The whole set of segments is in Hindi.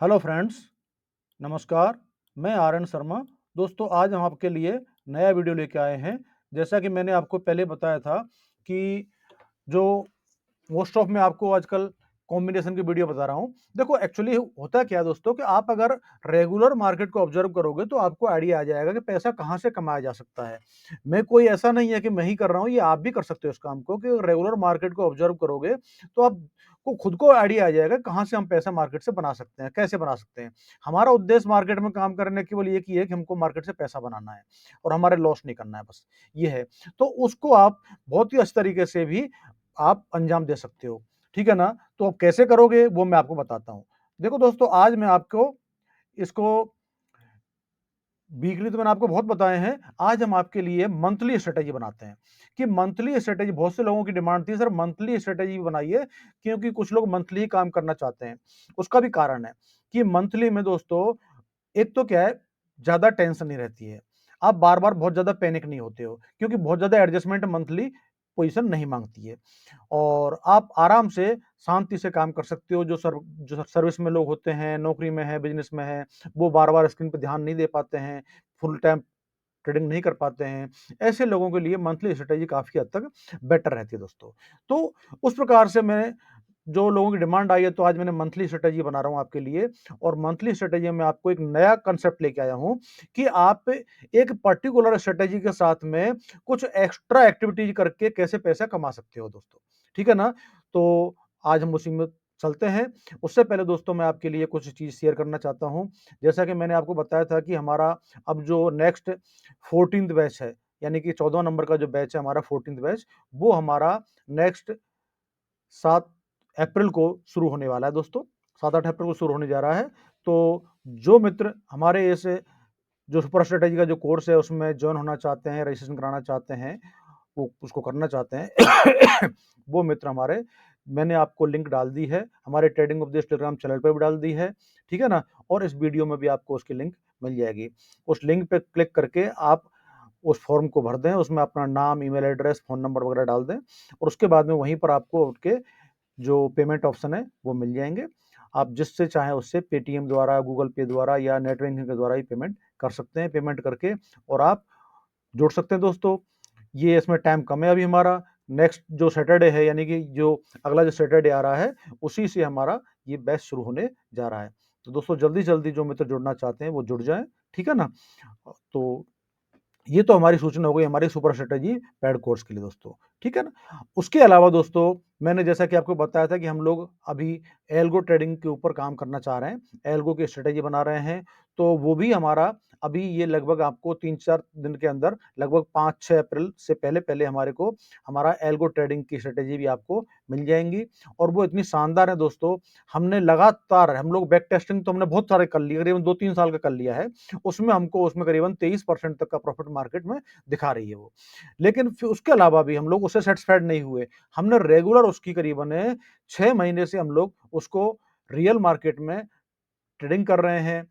हेलो फ्रेंड्स, नमस्कार। मैं आर्यन शर्मा। दोस्तों, आज हम आपके लिए नया वीडियो लेके आए हैं। जैसा कि मैंने आपको पहले बताया था कि जो मोस्ट ऑफ मैं आपको आजकल कॉम्बिनेशन की वीडियो बता रहा हूँ। देखो, एक्चुअली होता क्या है दोस्तों कि आप अगर रेगुलर मार्केट को ऑब्जर्व करोगे तो आपको आइडिया आ जाएगा कि पैसा कहाँ से कमाया जा सकता है। मैं कोई ऐसा नहीं है कि मैं ही कर रहा हूँ, ये आप भी कर सकते हो इस काम को कि रेगुलर मार्केट को ऑब्जर्व करोगे तो आपको खुद को आइडिया आ जाएगा कहाँ से हम पैसा मार्केट से बना सकते हैं, कैसे बना सकते हैं। हमारा उद्देश्य मार्केट में काम करने केवल एक ही है कि हमको मार्केट से पैसा बनाना है और हमारे लॉस नहीं करना है, बस ये है। तो उसको आप बहुत ही अच्छे तरीके से भी आप अंजाम दे सकते हो, ठीक है ना? तो आप कैसे करोगे वो मैं आपको बताता हूँ। देखो दोस्तों, आज मैं आपको इसको वीकली तो मैंने आपको बहुत बताए हैं। आज हम आपके लिए मंथली स्ट्रेटेजी बनाते हैं कि मंथली स्ट्रेटेजी बहुत से लोगों की डिमांड थी, सर मंथली स्ट्रेटेजी बनाइए, क्योंकि कुछ लोग मंथली ही काम करना चाहते हैं। उसका भी कारण है कि मंथली में दोस्तों एक तो क्या है, ज़्यादा टेंशन नहीं रहती है। आप बार-बार बहुत ज़्यादा पैनिक नहीं होते हो, क्योंकि बहुत ज़्यादा एडजस्टमेंट मंथली पोज़ीशन नहीं माँगती है। और आप आराम से शांति से काम कर सकते हो। जो सर्विस में लोग होते हैं, नौकरी में है, बिज़नेस में है, वो बार-बार स्क्रीन पे ध्यान नहीं दे पाते हैं, फुल टाइम ट्रेडिंग नहीं कर पाते हैं। ऐसे लोगों के लिए मंथली स्ट्रेटेजी काफ़ी हद तक बेटर रहती है दोस्तों। तो उस प्रकार से मैं जो लोगों की डिमांड आई है, तो आज मैंने मंथली स्ट्रेटेजी बना रहा हूँ आपके लिए। और मंथली स्ट्रेटेजी में आपको एक नया कांसेप्ट लेके आया हूँ कि आप एक पर्टिकुलर स्ट्रेटेजी के साथ में कुछ एक्स्ट्रा एक्टिविटीज करके कैसे पैसा कमा सकते हो दोस्तों, ठीक है ना? तो आज हम उसी में चलते हैं। उससे पहले दोस्तों मैं आपके लिए कुछ चीज़ शेयर करना चाहता हूँ। जैसा कि मैंने आपको बताया था कि हमारा अब जो नेक्स्ट 14th बैच है, यानी कि 14 नंबर का जो बैच है हमारा 14th बैच, वो हमारा नेक्स्ट 7 अप्रैल को शुरू होने वाला है दोस्तों। 7-8 अप्रैल को शुरू होने जा रहा है। तो जो मित्र हमारे इस जो सुपर स्ट्रैटेजी का जो कोर्स है उसमें जॉइन होना चाहते हैं, रजिस्ट्रेशन कराना चाहते हैं, वो उसको करना चाहते हैं वो मित्र हमारे, मैंने आपको लिंक डाल दी है, हमारे ट्रेडिंग उपदेश टेलीग्राम चैनल पे भी डाल दी है, ठीक है ना? और इस वीडियो में भी आपको उसकी लिंक मिल जाएगी। उस लिंक पे क्लिक करके आप उस फॉर्म को भर दें, उसमें अपना नाम, ईमेल एड्रेस, फ़ोन नंबर वगैरह डाल दें और उसके बाद में वहीं पर आपको उठ के जो पेमेंट ऑप्शन है वो मिल जाएँगे। आप जिससे चाहें उससे पेटीएम द्वारा, गूगल पे द्वारा या नेट बैंकिंग के द्वारा ही पेमेंट कर सकते हैं। पेमेंट करके और आप जुड़ सकते हैं दोस्तों। ये इसमें टाइम कम है अभी हमारा। नेक्स्ट जो सैटरडे है, यानी कि जो अगला जो सैटरडे आ रहा है, उसी से हमारा ये बैच शुरू होने जा रहा है। तो दोस्तों जल्दी-जल्दी जो मित्र जुड़ना चाहते हैं वो जुड़ जाएँ, ठीक है ना? तो ये तो हमारी सूचना हो गई हमारी सुपर स्ट्रैटेजी पेड कोर्स के लिए दोस्तों, ठीक है ना? उसके अलावा दोस्तों मैंने जैसा कि आपको बताया था कि हम लोग अभी एल्गो ट्रेडिंग के ऊपर काम करना चाह रहे हैं, एल्गो की स्ट्रैटेजी बना रहे हैं, तो वो भी हमारा अभी ये लगभग आपको 3-4 दिन के अंदर लगभग 5-6 अप्रैल से पहले-पहले हमारे को हमारा एल्गो ट्रेडिंग की स्ट्रैटेजी भी आपको मिल जाएँगी। और वो इतनी शानदार है दोस्तों, हमने लगातार हम लोग बैक टेस्टिंग तो हमने बहुत सारे कर लिए, करीबन 2-3 साल का कर लिया है। उसमें करीबन 23% तक का प्रॉफिट मार्केट में दिखा रही है वो। लेकिन फिर उसके अलावा भी हम लोग उससे सैटिस्फाइड नहीं हुए। हमने रेगुलर उसकी करीबन 6 महीने से हम लोग उसको रियल मार्केट में ट्रेडिंग कर रहे हैं,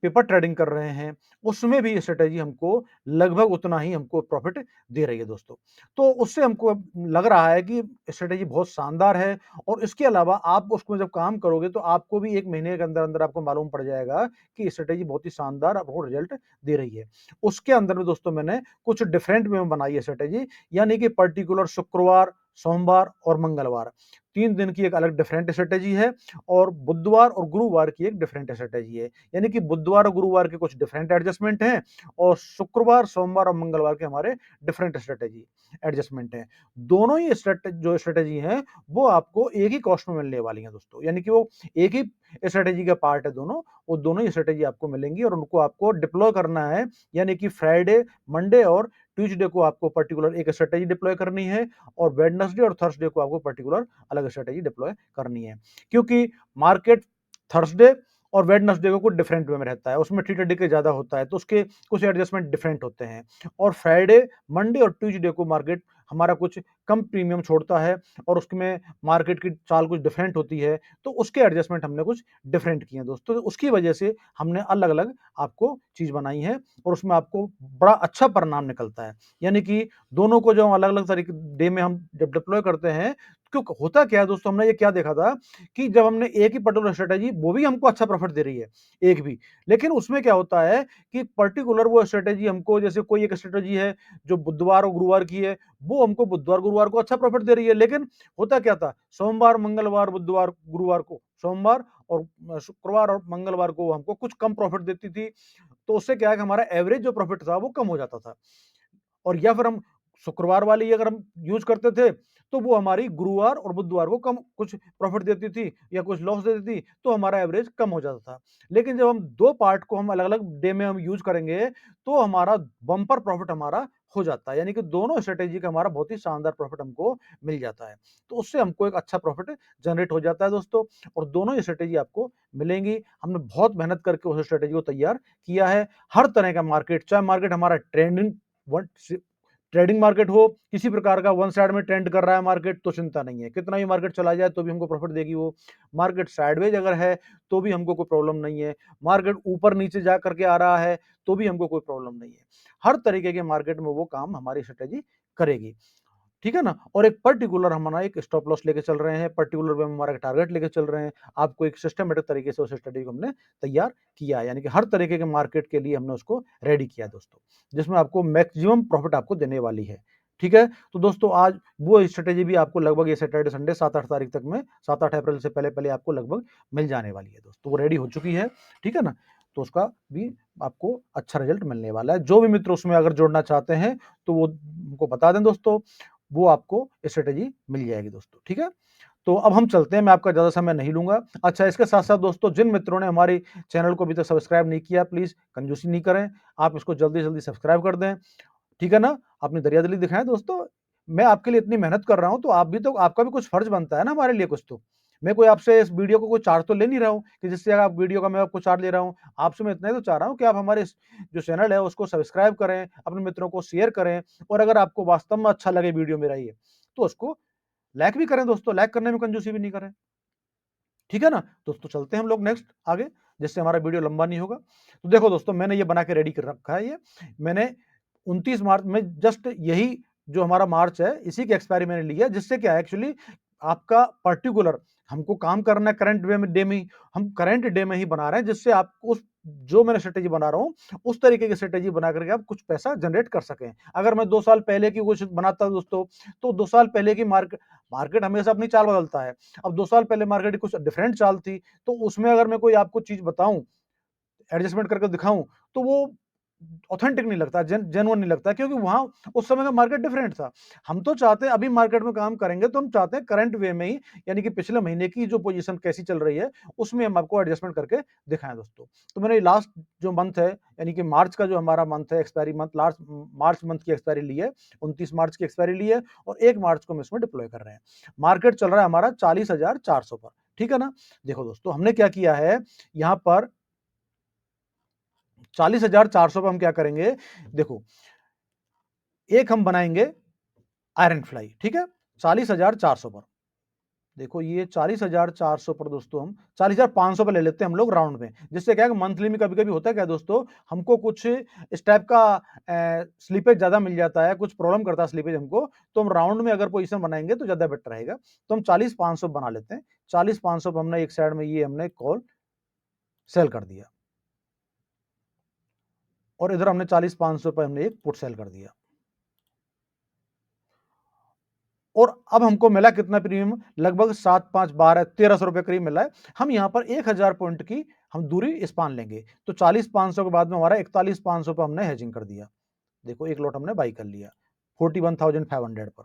पेपर ट्रेडिंग कर रहे हैं, उसमें भी स्ट्रैटेजी हमको लगभग उतना ही हमको प्रॉफिट दे रही है दोस्तों। तो उससे हमको अब लग रहा है कि स्ट्रैटेजी बहुत शानदार है। और इसके अलावा आप उसमें जब काम करोगे तो आपको भी 1 महीने के अंदर-अंदर आपको मालूम पड़ जाएगा कि स्ट्रैटेजी बहुत ही शानदार आपको रिजल्ट दे रही है। उसके अंदर में दोस्तों मैंने कुछ डिफरेंट वे में बनाई है स्ट्रैटेजी, यानी कि पर्टिकुलर शुक्रवार, सोमवार और मंगलवार 3 दिन की एक अलग डिफरेंट स्ट्रैटेजी है और बुधवार और गुरुवार की एक डिफरेंट स्ट्रैटेजी है। यानी कि बुधवार और गुरुवार के कुछ डिफरेंट एडजस्टमेंट हैं और शुक्रवार, सोमवार और मंगलवार के हमारे डिफरेंट स्ट्रैटेजी एडजस्टमेंट हैं। दोनों ही जो स्ट्रैटेजी हैं, वो आपको एक ही कॉस्ट में मिलने वाली हैं दोस्तों। यानी कि वो एक ही स्ट्रैटेजी का पार्ट है दोनों, वो दोनों ही स्ट्रैटेजी आपको मिलेंगी और उनको आपको डिप्लॉय करना है। यानी कि फ्राइडे, मंडे और ट्यूसडे को आपको पर्टिकुलर एक स्ट्रैटेजी डिप्लॉय करनी है और वेडनेसडे और थर्सडे को आपको पर्टिकुलर अलग स्ट्रैटेजी डिप्लॉय करनी है। क्योंकि मार्केट थर्सडे और वेडनेसडे को कुछ डिफरेंट वे में रहता है, उसमें TTD ज़्यादा होता है, तो उसके कुछ एडजस्टमेंट डिफरेंट होते हैं। और फ्राइडे, मंडे और ट्यूसडे को मार्केट हमारा कुछ कम प्रीमियम छोड़ता है और उसमें मार्केट की चाल कुछ डिफरेंट होती है, तो उसके एडजस्टमेंट हमने कुछ डिफरेंट किए हैं दोस्तों। तो उसकी वजह से हमने अलग-अलग आपको चीज़ बनाई है और उसमें आपको बड़ा अच्छा परिणाम निकलता है। यानी कि दोनों को जो अलग-अलग तरीके डे में हम जब डिप्लॉय करते हैं, क्यों होता क्या है दोस्तों, हमने ये क्या देखा था कि जब हमने एक ही पर्टिकुलर स्ट्रेटेजी, वो भी हमको अच्छा प्रॉफिट दे रही है एक भी, लेकिन उसमें क्या होता है कि पर्टिकुलर वो स्ट्रेटेजी हमको, जैसे कोई एक स्ट्रेटेजी है जो बुधवार और गुरुवार की है, वो हमको बुधवार गुरुवार को अच्छा प्रॉफिट दे रही है, लेकिन होता क्या था, सोमवार मंगलवार बुधवार गुरुवार को, सोमवार और शुक्रवार और मंगलवार को हमको कुछ कम प्रॉफिट देती थी। तो उससे क्या है कि हमारा एवरेज जो प्रॉफिट था वो कम हो जाता था। और या फिर हम शुक्रवार वाली अगर हम यूज करते थे, तो वो हमारी गुरुवार और बुधवार को कम कुछ प्रॉफिट देती थी या कुछ लॉस देती थी, तो हमारा एवरेज कम हो जाता था। लेकिन जब हम दो पार्ट को हम अलग अलग डे में हम यूज करेंगे, तो हमारा बम्पर प्रॉफिट हमारा हो जाता है, यानी कि दोनों स्ट्रेटेजी का हमारा बहुत ही शानदार प्रॉफिट हमको मिल जाता है। तो उससे हमको एक अच्छा प्रॉफिट जनरेट हो जाता है दोस्तों, और दोनों ही स्ट्रेटेजी आपको मिलेंगी। हमने बहुत मेहनत करके उस स्ट्रेटेजी को तैयार किया है। हर तरह का मार्केट, चाहे मार्केट हमारा ट्रेंडिंग वन ट्रेडिंग मार्केट हो, किसी प्रकार का वन साइड में ट्रेंड कर रहा है मार्केट, तो चिंता नहीं है, कितना भी मार्केट चला जाए तो भी हमको प्रॉफिट देगी वो। मार्केट साइडवेज अगर है तो भी हमको कोई प्रॉब्लम नहीं है। मार्केट ऊपर नीचे जा करके आ रहा है तो भी हमको कोई प्रॉब्लम नहीं है। हर तरीके के मार्केट में वो काम हमारी स्ट्रेटेजी करेगी, ठीक है ना। और एक पर्टिकुलर हमारा एक स्टॉप लॉस लेके चल रहे हैं, पर्टिकुलर वे में हमारा टारगेट लेके चल रहे हैं। आपको एक सिस्टमेटिक तरीके से उस स्ट्रेटेजी को हमने तैयार किया है, यानी कि हर तरीके के मार्केट के लिए हमने उसको रेडी किया दोस्तों, जिसमें आपको मैक्सिमम प्रॉफिट आपको देने वाली है, ठीक है। तो दोस्तों आज वो स्ट्रेटेजी भी आपको लगभग ये सैटरडे संडे 7-8 तारीख तक में, 7-8 अप्रैल से पहले पहले आपको लगभग मिल जाने वाली है दोस्तों, वो रेडी हो चुकी है, ठीक है ना। तो उसका भी आपको अच्छा रिजल्ट मिलने वाला है। जो भी मित्र उसमें अगर जोड़ना चाहते हैं तो वो हमको बता दें दोस्तों, वो आपको स्ट्रेटेजी मिल जाएगी दोस्तों, ठीक है। तो अब हम चलते हैं, मैं आपका ज़्यादा समय नहीं लूँगा। अच्छा, इसके साथ-साथ दोस्तों, जिन मित्रों ने हमारी चैनल को अभी तक सब्सक्राइब नहीं किया, प्लीज़ कंजूसी नहीं करें, आप इसको जल्दी-जल्दी सब्सक्राइब कर दें, ठीक है ना? अपनी दरियादिली दिखाएँ दोस्तों। मैं आपके लिए इतनी मेहनत कर रहा हूँ, तो आप भी तो, आपका भी कुछ फर्ज़ बनता है ना हमारे लिए कुछ तो। मैं कोई आपसे इस वीडियो को कोई चार्ज तो ले नहीं रहा हूँ कि जिससे आप वीडियो का मैं आपको चार्ज ले रहा हूँ। आपसे मैं इतना ही तो चाह रहा हूँ कि आप हमारे इस जो चैनल है उसको सब्सक्राइब करें, अपने मित्रों को शेयर करें, और अगर आपको वास्तव में अच्छा लगे वीडियो मेरा ये, तो उसको लाइक भी करें दोस्तों, लाइक करने में कंजूसी भी नहीं करें, ठीक है ना। दोस्तों चलते हैं हम लोग नेक्स्ट आगे, जिससे हमारा वीडियो लंबा नहीं होगा। तो देखो दोस्तों, मैंने ये बना के रेडी कर रखा है, ये मैंने 29 मार्च में, जस्ट यही जो हमारा मार्च है इसी की एक्सपायरी मैंने ली है, जिससे क्या है एक्चुअली आपका पर्टिकुलर हमको काम करना है करंट वे में, डे में ही, हम करंट डे में ही बना रहे हैं, जिससे आपको उस जो मैंने स्ट्रेटेजी बना रहा हूँ उस तरीके की स्ट्रेटेजी बना करके आप कुछ पैसा जनरेट कर सकें। अगर मैं 2 साल पहले की कुछ बनाता दोस्तों, तो 2 साल पहले की मार्केट मार्केट हमेशा अपनी चाल बदलता है। अब 2 साल पहले मार्केट की कुछ डिफरेंट चाल थी, तो उसमें अगर मैं कोई आपको चीज़ बताऊँ, एडजस्टमेंट करके दिखाऊँ, तो वो ऑथेंटिक नहीं लगता, जेन्युइन नहीं लगता, क्योंकि वहाँ उस समय का मार्केट डिफरेंट था। हम तो चाहते हैं अभी मार्केट में काम करेंगे, तो हम चाहते हैं करंट वे में ही, यानी कि पिछले महीने की जो पोजीशन कैसी चल रही है, उसमें हम आपको एडजस्टमेंट करके दिखाएँ दोस्तों। तो मैंने लास्ट जो मंथ है, यानी कि मार्च का जो हमारा मंथ है, expiry month, last March month की एक्सपायरी ली है, 29 मार्च की एक्सपायरी ली है, और 1 मार्च को हम इसमें डिप्लॉय कर रहे हैं। मार्केट चल रहा है हमारा 40,400 पर, ठीक है ना? देखो दोस्तों, हमने क्या किया है, यहाँ पर 40,400 पे हम क्या करेंगे, देखो, एक हम बनाएँगे आयरन फ्लाई, ठीक है? 40,400 पर। देखो ये 40,400 पर दोस्तों हम 40,500 पे ले लेते हैं हम लोग राउंड में। जिससे क्या है कि मंथली में कभी-कभी होता है क्या दोस्तों, हमको कुछ इस टाइप का स्लीपेज ज़्यादा मिल जाता है, कुछ प्रॉब्लम करता है स्लीपेज हमको, तो हम राउंड में अगर पोज़ीशन बनाएँगे तो ज़्यादा बेटर रहेगा। तो हम 40,500 बना लेते हैं। 40,500 पे हमने एक साइड में ये हमने कॉल सेल कर दिया, और इधर हमने 40,500 पे हमने एक पुट सेल कर दिया। और अब हमको मिला कितना प्रीमियम, लगभग 7, 5, 12, 1300 रुपए करीब मिला है। हम यहाँ पर 1000 पॉइंट की हम दूरी स्पान लेंगे, तो 40,500 के बाद में हमारा 41,500 पे हमने हेजिंग कर दिया। देखो एक लॉट हमने बाई कर लिया 41,500 पर,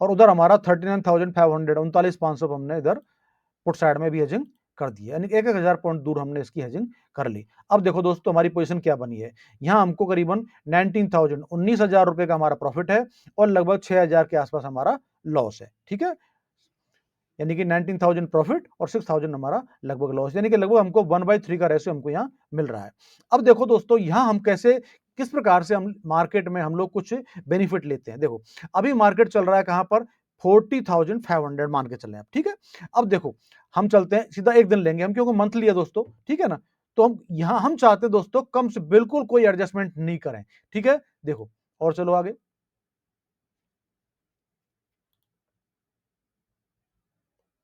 और उधर हमारा 39,500 39,500 पे हमने इधर पुट साइड में भी हेजिंग कर दी है, यानी 1-1 हज़ार पॉइंट दूर हमने इसकी हेजिंग कर ली। अब देखो दोस्तों, हमारी पोजीशन क्या बनी है, यहाँ हमको करीबन 19,000 19,000 रुपए का हमारा प्रॉफिट है, और लगभग 6,000 के आसपास हमारा लॉस है, ठीक है। यानी कि 19,000 प्रॉफिट और 6,000 हमारा लगभग लॉस, यानी कि लगभग हमको 1/3 का रेशियो हमको यहाँ मिल रहा है। अब देखो दोस्तों, यहाँ हम कैसे, किस प्रकार से हम मार्केट में हम लोग कुछ बेनिफिट लेते हैं। देखो अभी मार्केट चल रहा है कहाँ पर, 40,500 मान के चलें आप, ठीक है। अब देखो हम चलते हैं सीधा एक दिन लेंगे हम, क्योंकि मंथली है दोस्तों, ठीक है ना। तो हम यहाँ हम चाहते हैं दोस्तों कम से बिल्कुल कोई एडजस्टमेंट नहीं करें, ठीक है। देखो और चलो आगे,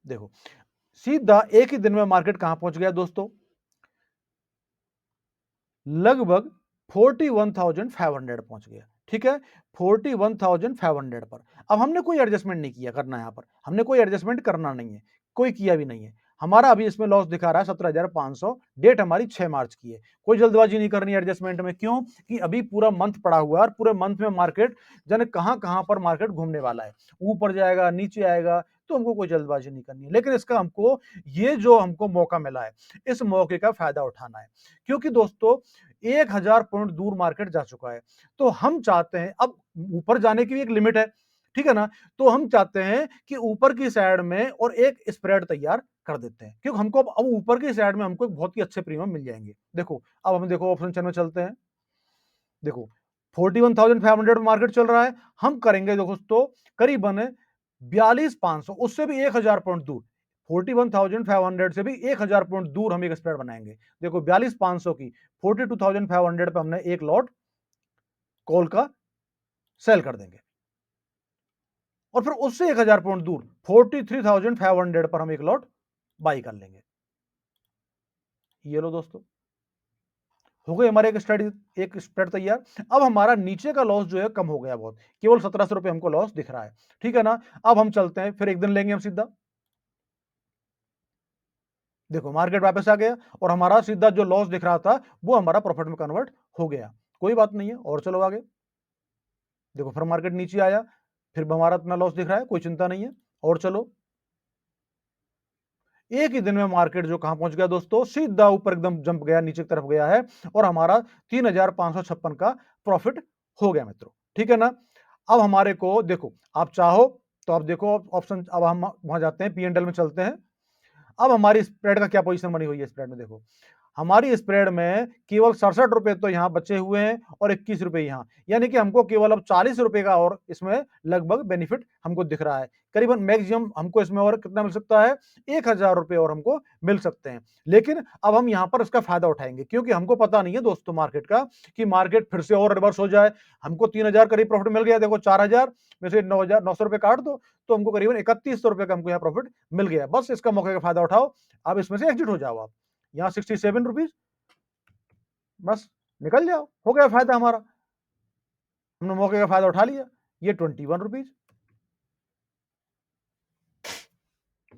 देखो सीधा एक ही दिन में मार्केट कहां पहुंच गया दोस्तों, लगभग 41,500 पहुंच गया। ठीक है, 41,500 पर। अब हमने कोई एडजस्टमेंट नहीं किया करना, यहां पर हमने कोई एडजस्टमेंट करना नहीं है, कोई किया भी नहीं है। हमारा अभी इसमें लॉस दिखा रहा है 17,500, डेट हमारी 6 मार्च की है। कोई जल्दबाजी नहीं करनी एडजस्टमेंट में, क्यों कि अभी पूरा मंथ पड़ा हुआ है और पूरे मंथ में मार्केट जाने कहां कहां पर मार्केट घूमने वाला है, ऊपर जाएगा नीचे आएगा, तो हमको कोई जल्दबाजी नहीं करनी है। लेकिन इसका हमको ये जो हमको मौका मिला है, इस मौके का फायदा उठाना है, क्योंकि दोस्तों 1,000 पॉइंट दूर मार्केट जा चुका है। तो हम चाहते हैं, अब ऊपर जाने की भी एक लिमिट है, ठीक है ना, तो हम चाहते हैं कि ऊपर की साइड में और एक स्प्रेड तैयार कर देते हैं, क्योंकि हमको अब ऊपर की साइड में हमको एक बहुत ही अच्छे प्रीमियम मिल जाएंगे। देखो अब हम देखो ऑप्शन चेन में चलते हैं। देखो 41,500 में मार्केट चल रहा है, हम करेंगे दोस्तों करीबन 42,500, उससे भी 1,000 पॉइंट दूर, 41,500 से भी 1,000 पॉइंट दूर हम एक स्प्रेड बनाएंगे। देखो 42,500 की 42,500 पे हमने एक लॉट कॉल का सेल कर देंगे, और फिर उससे 1,000 पॉइंट दूर 43,500 पर हम एक लॉट बाई कर लेंगे। ये लो दोस्तों, हो गई हमारे एक स्प्रेड तैयार। अब हमारा नीचे का लॉस जो है कम हो गया बहुत, केवल 1,700 रुपए हमको लॉस दिख रहा है, ठीक है ना। अब हम चलते हैं, फिर एक दिन लेंगे हम सीधा। देखो मार्केट वापस आ गया और हमारा सीधा जो लॉस दिख रहा था वो हमारा प्रॉफिट में कन्वर्ट हो गया। कोई बात नहीं है, और चलो आगे। देखो फिर मार्केट नीचे आया, फिर हमारा इतना लॉस दिख रहा है, कोई चिंता नहीं है, और चलो। एक ही दिन में मार्केट जो कहां पहुंच गया दोस्तों, सीधा ऊपर एकदम जंप गया, नीचे की तरफ गया है, और हमारा 3,556 का प्रॉफिट हो गया मित्रों, ठीक है ना। अब हमारे को देखो, आप चाहो तो आप देखो ऑप्शन, अब हम वहां जाते हैं, पी एंड एल में चलते हैं। अब हमारी स्प्रेड का क्या पोजीशन बनी हुई है, स्प्रेड में देखो हमारी स्प्रेड में केवल 67 रुपए तो यहां बचे हुए हैं और 21 रुपए यहां, यानी कि हमको केवल अब 40 रुपए का और इसमें लगभग बेनिफिट हमको दिख रहा है। करीबन मैक्सिमम हमको इसमें और कितना मिल सकता है, 1,000 रुपए और हमको मिल सकते हैं। लेकिन अब हम यहां पर इसका फायदा उठाएंगे, क्योंकि हमको पता नहीं है दोस्तों मार्केट का, कि मार्केट फिर से और रिवर्स हो जाए। हमको 3,000 करीब प्रॉफिट मिल गया, देखो 4,000 में से 9,900 रुपए काट दो, तो हमको करीबन 3,100 रुपए का हमको यहाँ प्रॉफिट मिल गया। बस इसका मौके का फायदा उठाओ, अब इसमें से एग्जिट हो जाओ आप, यहाँ 67 रुपीज, बस निकल जाओ, हो गया फायदा हमारा, हमने मौके का फायदा उठा लिया। ये 21 रुपीज,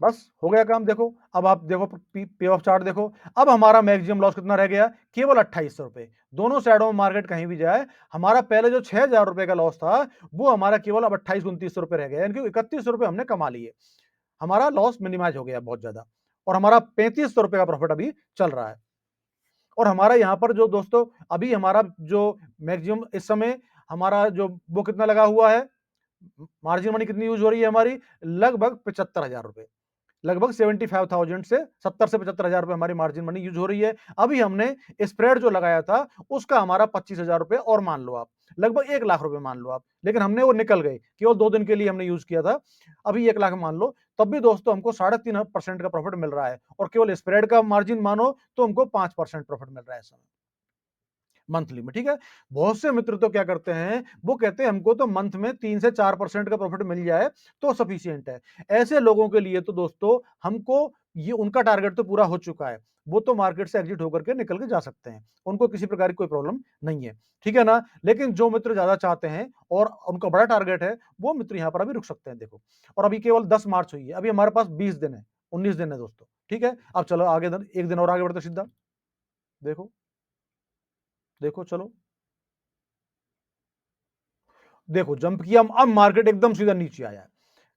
बस हो गया काम। देखो अब आप देखो पे ऑफ चार्ट देखो, अब हमारा मैक्सिमम लॉस कितना रह गया, केवल 2,800 रुपए। दोनों साइडों में मार्केट कहीं भी जाए, हमारा पहले जो 6,000 रुपए का लॉस था वो हमारा केवल अब 28-29 रुपए रह गया, यानी कि 31 रुपए हमने कमा लिए। हमारा लॉस मिनिमाइज हो गया बहुत ज्यादा, और हमारा 3500 रुपए का प्रॉफिट अभी चल रहा है। और हमारा यहाँ पर जो दोस्तों अभी हमारा जो मैक्सिमम इस समय हमारा जो वो कितना लगा हुआ है, मार्जिन मनी कितनी यूज हो रही है हमारी, लगभग 75,000 रुपए, लगभग 75,000 से 70 से 75,000 रुपए हमारी मार्जिन मनी यूज हो रही है। अभी हमने स्प्रेड जो लगाया था उसका हमारा 25,000 रुपए और मान लो आप, लगभग 1 लाख रुपए मान लो आप, लेकिन हमने वो निकल गए, केवल 2 दिन के लिए हमने यूज किया था। अभी 1 लाख मान लो, तब भी दोस्तों हमको 3.5% का प्रॉफिट मिल रहा है, और केवल स्प्रेड का मार्जिन मानो तो हमको 5% प्रॉफिट मिल रहा है इस समय मंथली में, ठीक है। बहुत से मित्र तो क्या करते हैं, वो कहते हैं हमको तो मंथ में 3 से 4% का प्रॉफिट मिल जाए तो सफिशियंट है। ऐसे लोगों के लिए तो दोस्तों हमको ये उनका टारगेट तो पूरा हो चुका है, वो तो मार्केट से एग्जिट होकर के निकल के जा सकते हैं, उनको किसी प्रकार की कोई प्रॉब्लम नहीं है, ठीक है ना। लेकिन जो मित्र ज्यादा चाहते हैं और उनका बड़ा टारगेट है, वो मित्र यहाँ पर अभी रुक सकते हैं। देखो, और अभी केवल 10 मार्च हुई है, अभी हमारे पास 20 दिन है, 19 दिन है दोस्तों, ठीक है। अब चलो आगे एक दिन और आगे बढ़ते सीधा, देखो देखो चलो, देखो जंप किया, अब मार्केट एकदम सीधा नीचे आया,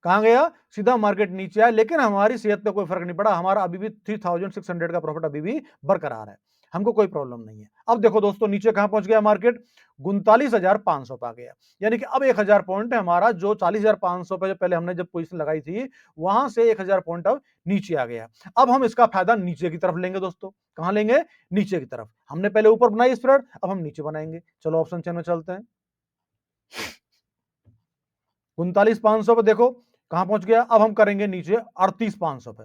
कहां गया, सीधा मार्केट नीचे आया। लेकिन हमारी सेहत पे कोई फर्क नहीं पड़ा, हमारा अभी भी 3,600 का प्रॉफिट अभी भी बरकरार है, हमको कोई प्रॉब्लम नहीं है। अब देखो दोस्तों नीचे कहां पहुंच गया मार्केट, 39,500 पे आ गया, यानी कि अब 1,000 पॉइंट है हमारा, जो 40,500 पे जो पहले हमने जब पोजीशन लगाई थी, वहां से 1,000 पॉइंट अब नीचे आ गया। अब हम इसका फायदा नीचे की तरफ लेंगे दोस्तों, कहां लेंगे, नीचे की तरफ। हमने पहले ऊपर बनाई स्प्रेड, अब हम नीचे बनाएंगे। चलो ऑप्शन चेन में चलते हैं। 39,500 पे देखो कहां पहुंच गया, अब हम करेंगे नीचे 38,500 पे,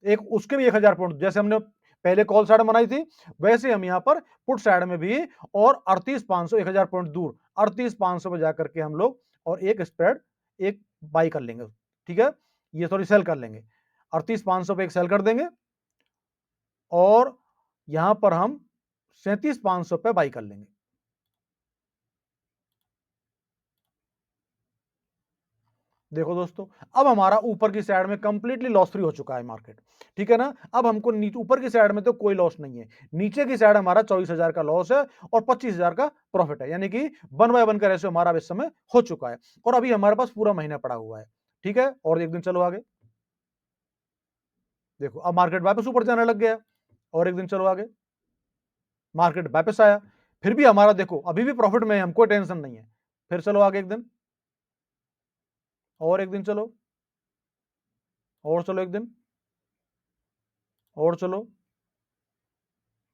एक उसके भी 1,000 पॉइंट, जैसे हमने पहले कॉल साइड बनाई थी वैसे हम यहां पर पुट साइड में भी, और 38,500 1,000 पॉइंट दूर 38,500 पे जाकर के हम लोग और एक स्प्रेड एक बाई कर लेंगे, ठीक है, ये थोड़ी सेल कर लेंगे। 38,500 पे एक सेल कर देंगे और यहां पर हम 37,500 पे बाई कर लेंगे। देखो दोस्तों, अब हमारा ऊपर की साइड में कंप्लीटली लॉस फ्री हो चुका है मार्केट, ठीक है ना। अब हमको नीचे ऊपर की साइड में तो कोई लॉस नहीं है, नीचे की साइड हमारा 24,000 का लॉस है और 25,000 का प्रॉफिट है, यानी कि 1/1 का रेशियो हमारा इस समय हो चुका है और अभी हमारे पास पूरा महीना पड़ा हुआ है, ठीक है। और एक दिन चलो आगे, देखो अब मार्केट वापस ऊपर जाने लग गया और एक दिन चलो आगे, मार्केट वापस आया, फिर भी हमारा देखो अभी भी प्रॉफिट में है, हमको टेंशन नहीं है। फिर चलो आगे एक दिन, और एक दिन चलो, और चलो एक दिन, और चलो,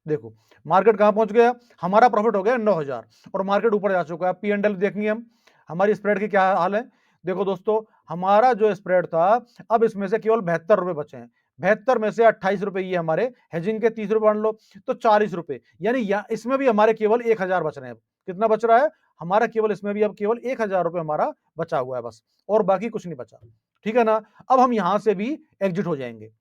देखो मार्केट कहां पहुंच गया, हमारा प्रॉफिट हो गया 9,000 और मार्केट ऊपर जा चुका है। पी एंड एल देखेंगे हम, हमारी स्प्रेड की क्या हाल है। देखो दोस्तों, हमारा जो स्प्रेड था, अब इसमें से केवल 72 रुपए बचे हैं। 72 में से 28 रुपए ये हमारे हेजिंग के 30 रुपए मान लो, तो 40 रुपए, यानी इसमें भी हमारे केवल 1,000 बच रहे हैं। कितना बच रहा है हमारा, केवल इसमें भी अब केवल 1,000 रुपए हमारा बचा हुआ है बस, और बाकी कुछ नहीं बचा, ठीक है ना। अब हम यहां से भी एग्जिट हो जाएंगे,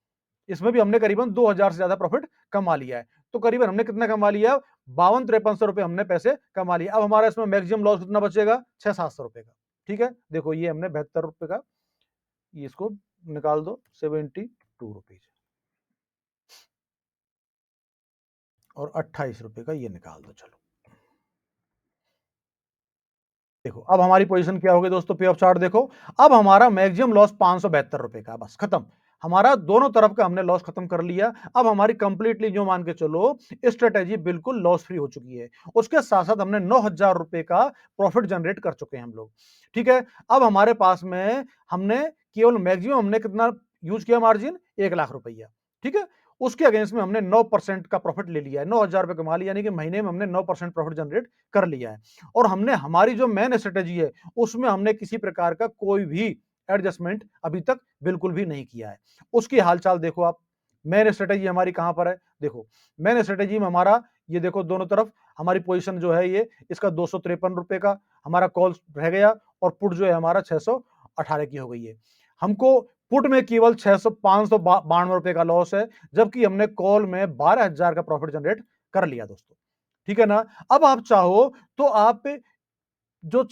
इसमें भी हमने करीबन 2,000 से ज्यादा प्रॉफिट कमा लिया है। तो करीबन हमने कितना कमा लिया, 52-53 रुपए हमने पैसे कमा लिए। अब हमारा इसमें मैक्सिमम लॉस कितना बचेगा, 600-700 रुपए का, ठीक है। देखो ये हमने 72 रुपए का, ये इसको निकाल दो, 72 रुपीज और 28 रुपए का ये निकाल दो। चलो देखो अब हमारी पोजीशन क्या होगी दोस्तों, पे ऑफ चार्ट देखो, अब हमारा मैक्सिमम लॉस 572 रुपए का, बस खत्म। हमारा दोनों तरफ का हमने लॉस खत्म कर लिया। अब हमारी कंप्लीटली जो मान के चलो स्ट्रेटेजी बिल्कुल लॉस फ्री हो चुकी है। उसके साथ साथ हमने 9,000 रुपए का प्रॉफिट जनरेट कर चुके हैं हम लोग, ठीक है। अब हमारे पास में हमने केवल मैक्सिमम हमने कितना यूज किया मार्जिन, 1,00,000 रुपया, ठीक है। उसके अगेंस्ट में हमने 9% का प्रॉफिट ले लिया है, 9,000 रुपए कमा लिया, यानी कि महीने में हमने 9% प्रॉफिट जनरेट कर लिया है। और हमने हमारी जो मेन स्ट्रेटेजी है उसमें हमने किसी प्रकार का कोई भी एडजस्टमेंट अभी तक बिल्कुल भी नहीं किया है। उसकी हालचाल देखो आप, मेन स्ट्रेटेजी हमारी कहां पर है, देखो मेन स्ट्रेटेजी में हमारा ये देखो दोनों तरफ हमारी पोजीशन जो है ये इसका 253 रुपए का हमारा कॉल रह गया और पुट जो है हमारा 618 की हो गई है। हमको पुट में केवल 592 रुपए का लॉस है, जबकि हमने कॉल में 12,000 का प्रॉफिट जनरेट कर लिया दोस्तों, ठीक है ना। अब आप चाहो तो आप जो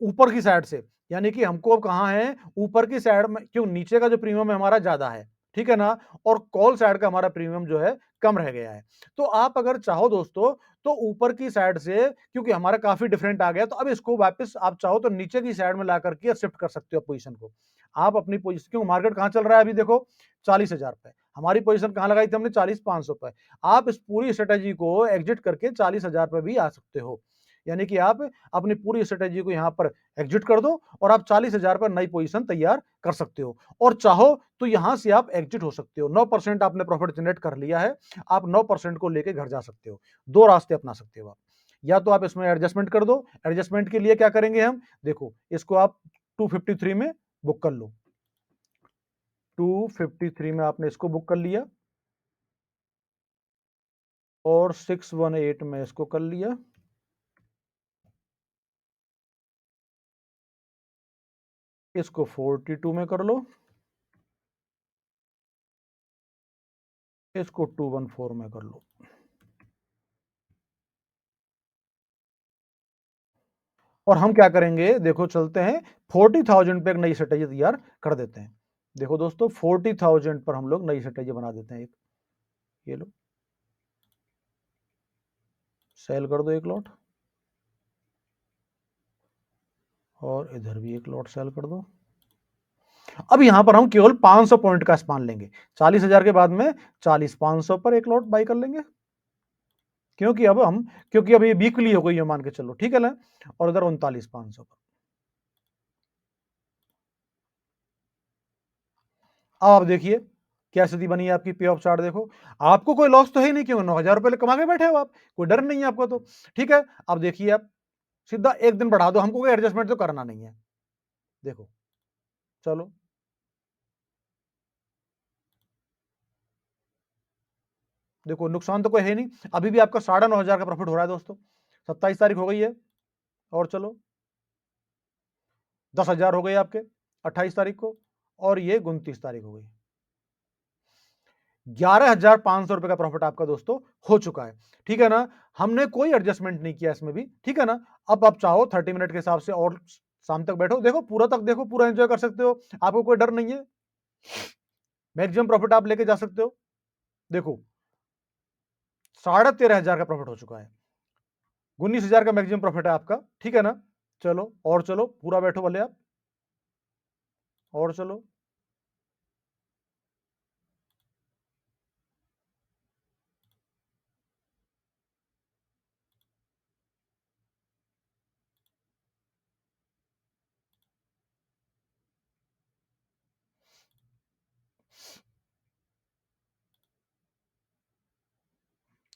ऊपर की साइड से, यानी कि हमको अब कहां है, ऊपर की साइड में, क्यों नीचे का जो प्रीमियम है हमारा ज्यादा है, ठीक है ना, और कॉल साइड का हमारा प्रीमियम जो है कम रह गया है। तो आप अगर चाहो दोस्तों तो ऊपर की साइड से, क्योंकि हमारा काफी डिफरेंट आ गया, तो अब इसको वापस आप चाहो तो नीचे की साइड में ला करके शिफ्ट कर सकते हो पोजीशन को। आप अपनी पोजीशन, क्यों मार्केट कहां चल रहा है अभी देखो 40,000 पे, हमारी पोजीशन कहां लगाई थी हमने 40,500 पे। आप इस पूरी स्ट्रेटेजी को एग्जिट करके 40,000 पे भी आ सकते हो, यानी कि आप अपनी पूरी स्ट्रेटेजी को यहां पर एग्जिट कर दो और आप 40,000 पर नई पोजीशन तैयार कर सकते हो। और चाहो तो यहां से आप एग्जिट हो सकते हो, 9% आपने प्रॉफिट जनरेट कर लिया है, आप 9% को लेकर घर जा सकते हो। दो रास्ते अपना सकते हो आप, या तो आप इसमें एडजस्टमेंट कर दो। एडजस्टमेंट के लिए क्या करेंगे हम, देखो इसको आप 253 में बुक कर लो, 253 में आपने इसको बुक कर लिया और 618 में इसको कर लिया, इसको 42 में कर लो, इसको 214 में कर लो। और हम क्या करेंगे, देखो चलते हैं 40,000 पे एक नई स्ट्रेटेजी तैयार कर देते हैं। देखो दोस्तों 40,000 पर हम लोग नई स्ट्रेटेजी बना देते हैं एक, ये लो सेल कर दो एक लॉट, और इधर भी एक लॉट सेल कर दो। अब यहां पर हम केवल 500 पॉइंट का स्पान लेंगे, 40,000 के बाद में 40,500 पर एक लॉट बाई कर लेंगे, क्योंकि अब ये वीकली हो गई है मान के चलो, ठीक है ना। और इधर 39,500 पर, अब आप देखिए क्या स्थिति बनी है आपकी, पे ऑफ चार्ट देखो, आपको कोई लॉस तो है नहीं, क्यों 9,000 रुपए कमा के बैठे हो आप, कोई डर नहीं है आपको तो, ठीक है। अब देखिए आप सीधा एक दिन बढ़ा दो, हमको कोई एडजस्टमेंट तो करना नहीं है। देखो चलो, देखो नुकसान तो कोई है नहीं, अभी भी आपका 9,500 का प्रॉफिट हो रहा है दोस्तों। 27 तारीख हो गई है, और चलो 10,000 हो गए आपके 28 तारीख को, और ये 29 तारीख हो गई। 11,500 रुपए का प्रॉफिट आपका दोस्तों हो चुका है। ठीक है ना? हमने कोई एडजस्टमेंट नहीं किया इसमें भी। ठीक है ना? अब आप चाहो 30 मिनट के हिसाब से और शाम तक बैठो, देखो पूरा तक देखो, पूरा एंजॉय कर सकते हो। आपको कोई डर नहीं है। मैक्सिमम प्रॉफिट आप लेके जा सकते हो। देखो 13,500 का प्रॉफिट हो चुका है। 19,000 का मैक्सिमम प्रॉफिट है आपका। ठीक है ना? चलो और चलो, पूरा बैठो भले आप, और चलो।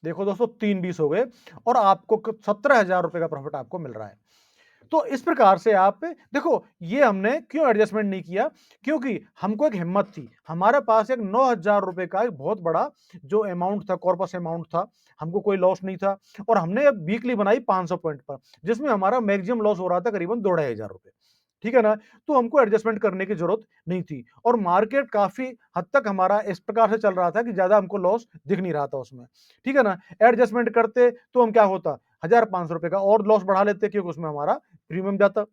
देखो दोस्तों 3-20 हो गए और आपको 17,000 रुपए का प्रॉफिट आपको मिल रहा है। तो इस प्रकार से आप देखो, ये हमने क्यों एडजस्टमेंट नहीं किया, क्योंकि हमको एक हिम्मत थी। हमारे पास एक 9,000 रुपए का एक बहुत बड़ा जो अमाउंट था, कॉर्पस अमाउंट था, हमको कोई लॉस नहीं था। और हमने वीकली बनाई 500 पॉइंट पर, जिसमें हमारा मैक्सिमम लॉस हो रहा था करीबन 2,500 रुपए। ठीक है ना? तो हमको एडजस्टमेंट करने की जरूरत नहीं थी और मार्केट काफी हद तक हमारा इस प्रकार से चल रहा था कि ज्यादा हमको लॉस दिख नहीं रहा था उसमें। ठीक है ना? एडजस्टमेंट करते तो हम क्या होता, 1,500 रुपए का और लॉस बढ़ा लेते, क्योंकि उसमें हमारा प्रीमियम जाता।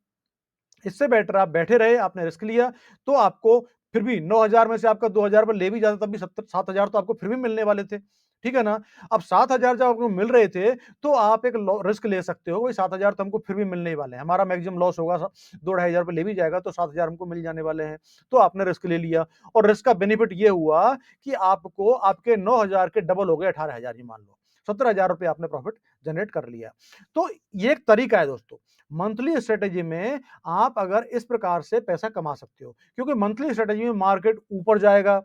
इससे बेटर आप बैठे रहे, आपने रिस्क लिया, तो आपको फिर भी 9,000 में से आपका 2,000 रुपए ले भी जाता, तब भी 7,000 तो आपको फिर भी मिलने वाले थे। ठीक है ना? अब 7,000 जब आपको मिल रहे थे, तो आप एक रिस्क ले सकते हो, वही 7,000 तो हमको फिर भी मिलने ही वाले हैं। हमारा मैक्सिमम लॉस होगा, 2,500 रुपए ले भी जाएगा तो 7,000 हमको मिल जाने वाले हैं। तो आपने रिस्क ले लिया और रिस्क का बेनिफिट ये हुआ कि आपको आपके 9,000 के डबल हो गए 18,000 ही मान लो। 17,000 रुपए आपने प्रॉफिट जनरेट कर लिया। तो ये एक तरीका है दोस्तों। मंथली स्ट्रेटेजी में आप अगर इस प्रकार से पैसा कमा सकते हो, क्योंकि मंथली स्ट्रेटेजी में मार्केट ऊपर जाएगा,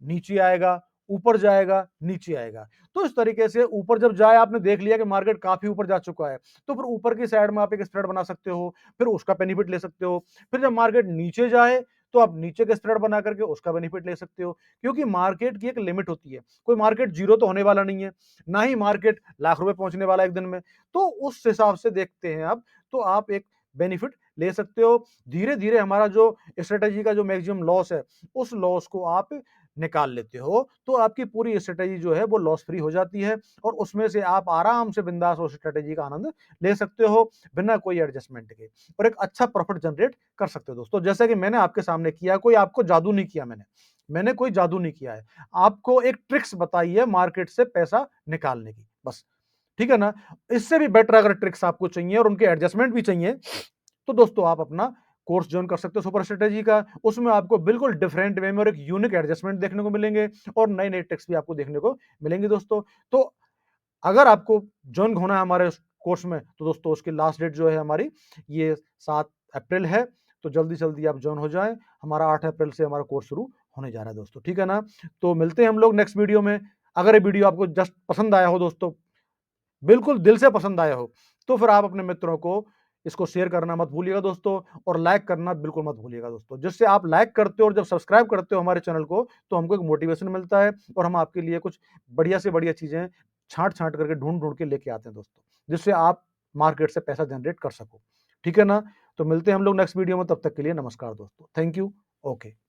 नीचे आएगा, ऊपर जाएगा, नीचे आएगा। तो इस तरीके से ऊपर जब जाए, आपने देख लिया कि मार्केट काफ़ी ऊपर जा चुका है, तो फिर ऊपर की साइड में आप एक स्प्रेड बना सकते हो, फिर उसका बेनिफिट ले सकते हो। फिर जब मार्केट नीचे जाए, तो आप नीचे के स्प्रेड बना करके उसका बेनिफिट ले सकते हो, क्योंकि मार्केट की एक लिमिट होती है। कोई मार्केट ज़ीरो तो होने वाला नहीं है, ना ही मार्केट लाख रुपए पहुँचने वाला है एक दिन में। तो उस हिसाब से देखते हैं आप, तो आप एक बेनिफिट ले सकते हो। धीरे-धीरे हमारा जो स्ट्रेटेजी का जो मैक्सिमम लॉस है, उस लॉस को आप निकाल लेते हो, तो आपकी पूरी स्ट्रेटेजी जो है वो लॉस फ्री हो जाती है और उसमें से आप आराम से बिंदास उस स्ट्रेटेजी का आनंद ले सकते हो बिना कोई एडजस्टमेंट के, और एक अच्छा प्रॉफिट जनरेट कर सकते हो दोस्तों। जैसे कि मैंने आपके सामने किया, कोई आपको जादू नहीं किया मैंने कोई जादू नहीं किया है। आपको एक ट्रिक्स बताई है मार्केट से पैसा निकालने की, बस। ठीक है ना? इससे भी बेटर अगर ट्रिक्स आपको चाहिए और उनके एडजस्टमेंट भी चाहिए, तो दोस्तों आप अपना कोर्स ज्वाइन कर सकते हो सुपर स्ट्रेटेजी का। उसमें आपको बिल्कुल डिफरेंट वे में और एक यूनिक एडजस्टमेंट देखने को मिलेंगे और नए-नए ट्रिक्स भी आपको देखने को मिलेंगे दोस्तों। तो अगर आपको ज्वाइन होना है हमारे उस कोर्स में, तो दोस्तों उसकी लास्ट डेट जो है हमारी, ये 7 अप्रैल है। तो जल्दी-जल्दी आप ज्वाइन हो जाएँ। हमारा 8 अप्रैल से हमारा कोर्स शुरू होने जा रहा है दोस्तों, ठीक है ना? तो मिलते हैं हम लोग नेक्स्ट वीडियो में। अगर ये वीडियो आपको जस्ट पसंद आया हो दोस्तों, बिल्कुल दिल से पसंद आया हो, तो फिर आप अपने मित्रों को इसको शेयर करना मत भूलिएगा दोस्तों, और लाइक करना बिल्कुल मत भूलिएगा दोस्तों। जिससे आप लाइक करते हो और जब सब्सक्राइब करते हो हमारे चैनल को, तो हमको एक मोटिवेशन मिलता है और हम आपके लिए कुछ बढ़िया से बढ़िया चीज़ें छाँट-छाँट करके ढूँढ-ढूँढ के लेके आते हैं दोस्तों, जिससे आप मार्केट से पैसा जनरेट कर सको। ठीक है ना? तो मिलते हैं हम लोग नेक्स्ट वीडियो में, तब तक के लिए नमस्कार दोस्तों। Thank you. ओके।